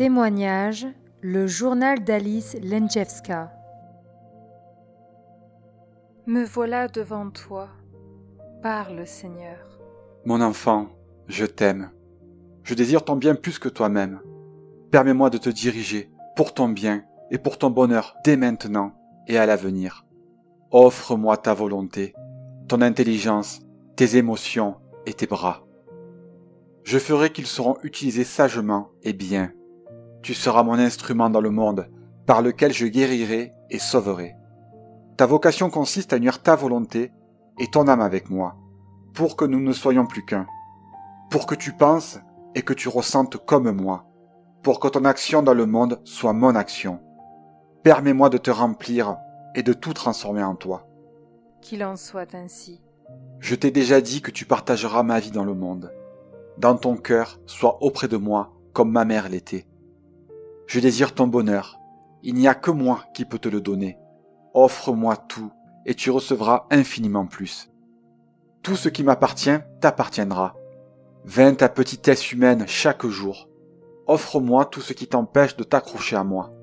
Témoignage, le journal d'Alice Lenczewska. Me voilà devant toi. Parle, Seigneur. Mon enfant, je t'aime. Je désire ton bien plus que toi-même. Permets-moi de te diriger pour ton bien et pour ton bonheur dès maintenant et à l'avenir. Offre-moi ta volonté, ton intelligence, tes émotions et tes bras. Je ferai qu'ils seront utilisés sagement et bien. Tu seras mon instrument dans le monde, par lequel je guérirai et sauverai. Ta vocation consiste à unir ta volonté et ton âme avec moi, pour que nous ne soyons plus qu'un, pour que tu penses et que tu ressentes comme moi, pour que ton action dans le monde soit mon action. Permets-moi de te remplir et de tout transformer en toi. Qu'il en soit ainsi. Je t'ai déjà dit que tu partageras ma vie dans le monde. Dans ton cœur, sois auprès de moi comme ma mère l'était. Je désire ton bonheur. Il n'y a que moi qui peux te le donner. Offre-moi tout et tu recevras infiniment plus. Tout ce qui m'appartient t'appartiendra. 20 ta petitesse humaine chaque jour. Offre-moi tout ce qui t'empêche de t'accrocher à moi.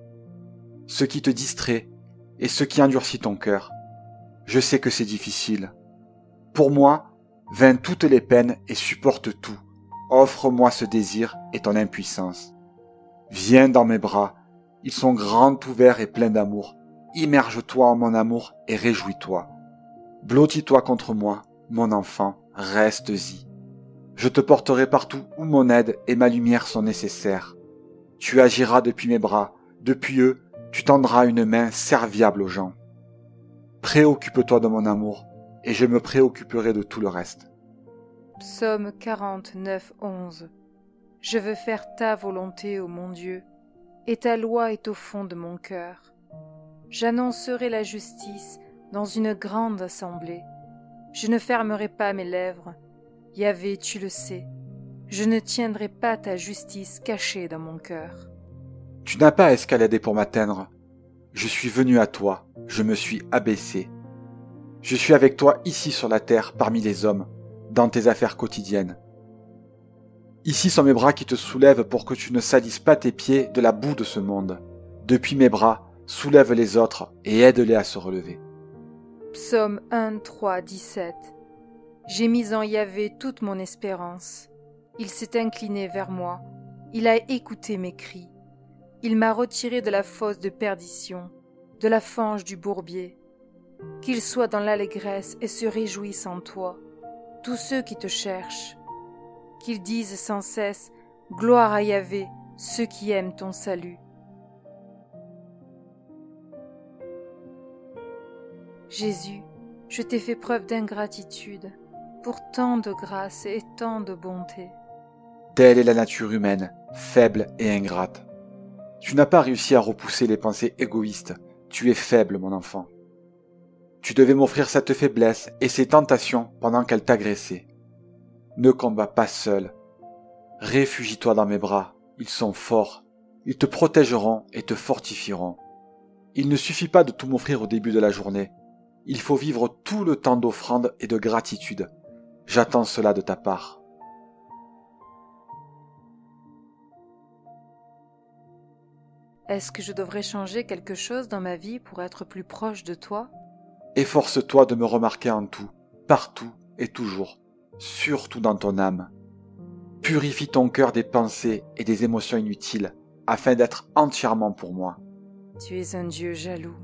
Ce qui te distrait et ce qui endurcit ton cœur. Je sais que c'est difficile. Pour moi, vains toutes les peines et supporte tout. Offre-moi ce désir et ton impuissance. Viens dans mes bras, ils sont grands ouverts et pleins d'amour. Immerge-toi en mon amour et réjouis-toi. Blottis-toi contre moi, mon enfant, reste-y. Je te porterai partout où mon aide et ma lumière sont nécessaires. Tu agiras depuis mes bras, depuis eux, tu tendras une main serviable aux gens. Préoccupe-toi de mon amour, et je me préoccuperai de tout le reste. Psaume 49, 11. Je veux faire ta volonté, ô mon Dieu, et ta loi est au fond de mon cœur. J'annoncerai la justice dans une grande assemblée. Je ne fermerai pas mes lèvres. Yahvé, tu le sais. Je ne tiendrai pas ta justice cachée dans mon cœur. Tu n'as pas à escalader pour m'atteindre. Je suis venu à toi, je me suis abaissé. Je suis avec toi ici sur la terre parmi les hommes, dans tes affaires quotidiennes. Ici sont mes bras qui te soulèvent pour que tu ne salisses pas tes pieds de la boue de ce monde. Depuis mes bras, soulève les autres et aide-les à se relever. Psaume 1, 3, 17. J'ai mis en Yahvé toute mon espérance. Il s'est incliné vers moi. Il a écouté mes cris. Il m'a retiré de la fosse de perdition, de la fange du bourbier. Qu'ils soient dans l'allégresse et se réjouissent en toi, tous ceux qui te cherchent. Qu'ils disent sans cesse « Gloire à Yahvé, ceux qui aiment ton salut ». Jésus, je t'ai fait preuve d'ingratitude, pour tant de grâce et tant de bonté. Telle est la nature humaine, faible et ingrate. Tu n'as pas réussi à repousser les pensées égoïstes, tu es faible, mon enfant. Tu devais m'offrir cette faiblesse et ces tentations pendant qu'elle t'agressait. Ne combats pas seul. Réfugie-toi dans mes bras, ils sont forts. Ils te protégeront et te fortifieront. Il ne suffit pas de tout m'offrir au début de la journée. Il faut vivre tout le temps d'offrande et de gratitude. J'attends cela de ta part. Est-ce que je devrais changer quelque chose dans ma vie pour être plus proche de toi ? Efforce-toi de me remarquer en tout, partout et toujours, surtout dans ton âme. Purifie ton cœur des pensées et des émotions inutiles, afin d'être entièrement pour moi. Tu es un Dieu jaloux.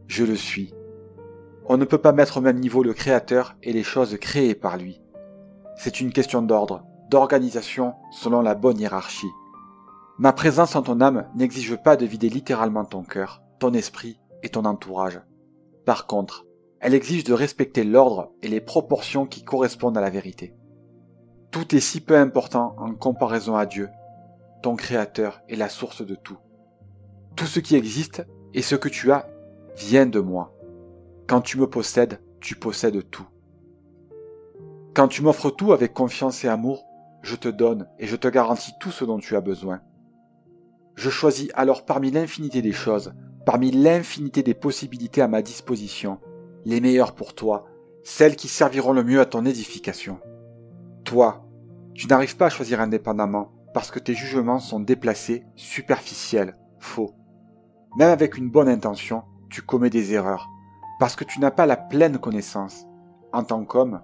Je le suis. On ne peut pas mettre au même niveau le Créateur et les choses créées par lui. C'est une question d'ordre, d'organisation selon la bonne hiérarchie. Ma présence en ton âme n'exige pas de vider littéralement ton cœur, ton esprit et ton entourage. Par contre, elle exige de respecter l'ordre et les proportions qui correspondent à la vérité. Tout est si peu important en comparaison à Dieu. Ton Créateur est la source de tout. Tout ce qui existe et ce que tu as vient de moi. Quand tu me possèdes, tu possèdes tout. Quand tu m'offres tout avec confiance et amour, je te donne et je te garantis tout ce dont tu as besoin. Je choisis alors parmi l'infinité des choses, parmi l'infinité des possibilités à ma disposition, les meilleures pour toi, celles qui serviront le mieux à ton édification. Toi, tu n'arrives pas à choisir indépendamment, parce que tes jugements sont déplacés, superficiels, faux. Même avec une bonne intention, tu commets des erreurs, parce que tu n'as pas la pleine connaissance. En tant qu'homme,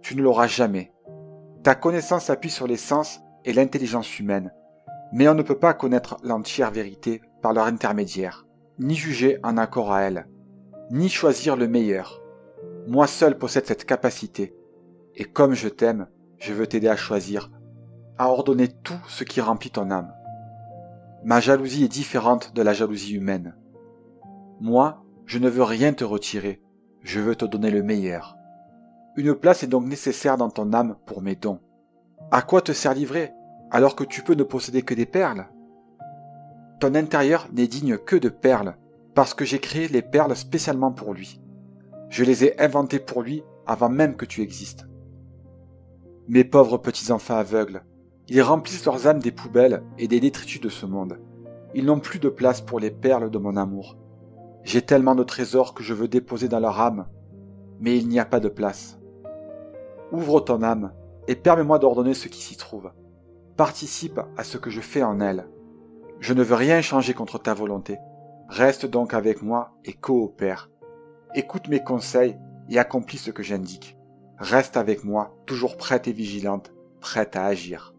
tu ne l'auras jamais. Ta connaissance s'appuie sur les sens et l'intelligence humaine, mais on ne peut pas connaître l'entière vérité par leur intermédiaire, ni juger en accord à elle, ni choisir le meilleur. Moi seul possède cette capacité, et comme je t'aime, je veux t'aider à choisir, à ordonner tout ce qui remplit ton âme. Ma jalousie est différente de la jalousie humaine. Moi, je ne veux rien te retirer, je veux te donner le meilleur. Une place est donc nécessaire dans ton âme pour mes dons. À quoi te sert l'ivraie, alors que tu peux ne posséder que des perles? Ton intérieur n'est digne que de perles, parce que j'ai créé les perles spécialement pour lui. Je les ai inventées pour lui avant même que tu existes. Mes pauvres petits enfants aveugles, ils remplissent leurs âmes des poubelles et des détritus de ce monde. Ils n'ont plus de place pour les perles de mon amour. J'ai tellement de trésors que je veux déposer dans leur âme, mais il n'y a pas de place. Ouvre ton âme et permets-moi d'ordonner ce qui s'y trouve. Participe à ce que je fais en elle. Je ne veux rien changer contre ta volonté. Reste donc avec moi et coopère. Écoute mes conseils et accomplis ce que j'indique. Reste avec moi, toujours prête et vigilante, prête à agir.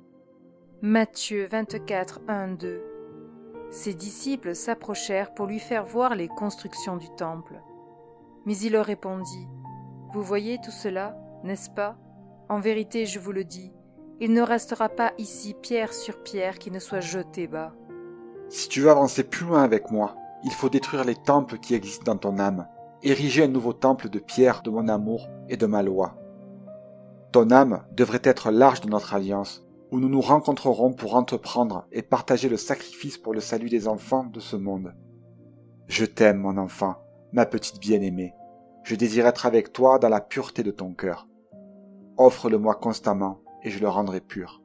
Matthieu 24, 1-2. Ses disciples s'approchèrent pour lui faire voir les constructions du temple. Mais il leur répondit, « Vous voyez tout cela, n'est-ce pas? En vérité, je vous le dis, il ne restera pas ici pierre sur pierre qui ne soit jetée bas. » Si tu veux avancer plus loin avec moi, il faut détruire les temples qui existent dans ton âme, ériger un nouveau temple de pierre de mon amour et de ma loi. Ton âme devrait être l'arche de notre alliance, où nous nous rencontrerons pour entreprendre et partager le sacrifice pour le salut des enfants de ce monde. Je t'aime, mon enfant, ma petite bien-aimée. Je désire être avec toi dans la pureté de ton cœur. Offre-le-moi constamment et je le rendrai pur.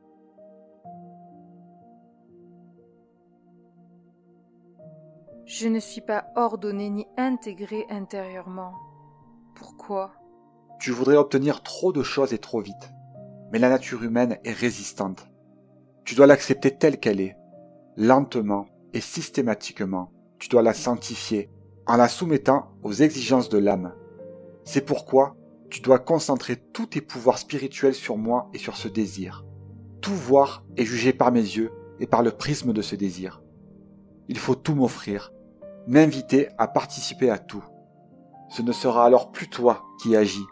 Je ne suis pas ordonnée ni intégrée intérieurement. Pourquoi? Tu voudrais obtenir trop de choses et trop vite. Mais la nature humaine est résistante. Tu dois l'accepter telle qu'elle est. Lentement et systématiquement, tu dois la sanctifier en la soumettant aux exigences de l'âme. C'est pourquoi tu dois concentrer tous tes pouvoirs spirituels sur moi et sur ce désir. Tout voir est jugé par mes yeux et par le prisme de ce désir. Il faut tout m'offrir, m'inviter à participer à tout. Ce ne sera alors plus toi qui agis,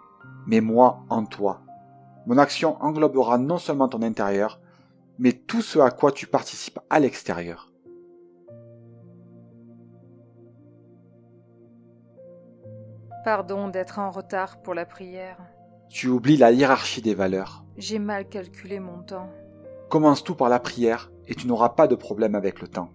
mais moi en toi. Mon action englobera non seulement ton intérieur, mais tout ce à quoi tu participes à l'extérieur. Pardon d'être en retard pour la prière. Tu oublies la hiérarchie des valeurs. J'ai mal calculé mon temps. Commence tout par la prière et tu n'auras pas de problème avec le temps.